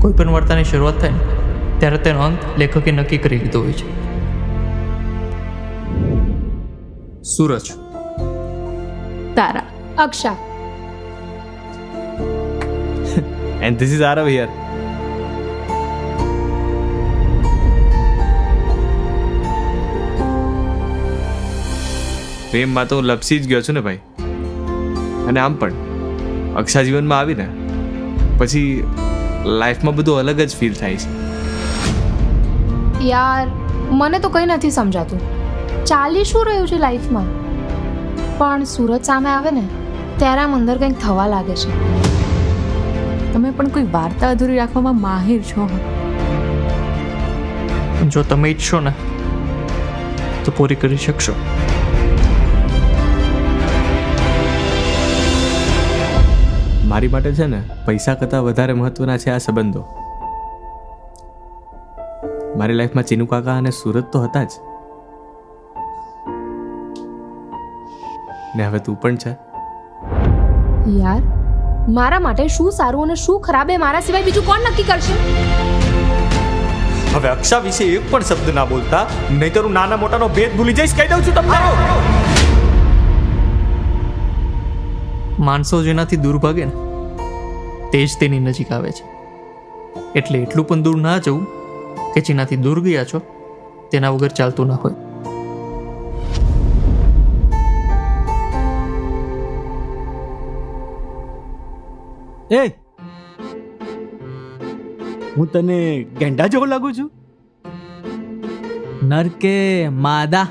કોઈ પણ વાર્તાની શરૂઆત થાય ને ત્યારે તેનો અંત લેખકે નક્કી કરી લીધો હોય છે. સૂરજ, તારા, અક્ષા. And this is Arav here. પ્રેમમાં તો લપસી જ ગયો છું ને ભાઈ. અને આમ પણ અક્ષા જીવનમાં આવીને પછી લાઈફમાં બધું અલગ જ ફીલ થાય છે. યાર મને તો કંઈ નથી સમજાતું. ચાલી શું રહ્યું છે લાઈફમાં? પણ સુરત સામે આવે ને ત્યારે આમ અંદર કંઈક થવા લાગે છે. તમે પણ કોઈ વાર્તા અધૂરી રાખવામાં માહિર છો. જો તમે ઈચ્છો ને તો પૂરી કરી શકશો. મારી માટે છે ને પૈસા કરતાં વધારે મહત્વના છે આ સંબંધો. મારી લાઈફમાં ચીનુ કાકા અને સુરત તો હતા જ, ને હવે તું પણ છે. યાર મારા માટે શું સારું અને શું ખરાબ એ મારા સિવાય બીજું કોણ નક્કી કરશે? હવે અક્ષા વિશે એક પણ શબ્દ ના બોલતા, નહીતર હું નાના મોટાનો ભેદ ભૂલી જઈશ. કહી દઉં છું તમને. માણસો જેનાથી દૂર ભાગે ને તે જ તેની નજીક આવે છે. એટલે એટલું પણ દૂર ના જવું કે જેનાથી દૂર ગયા છો તેના વગર ચાલતું ના હોય. એ હું તને ગેંડા જેવો લાગુ છું? નર કે માદા?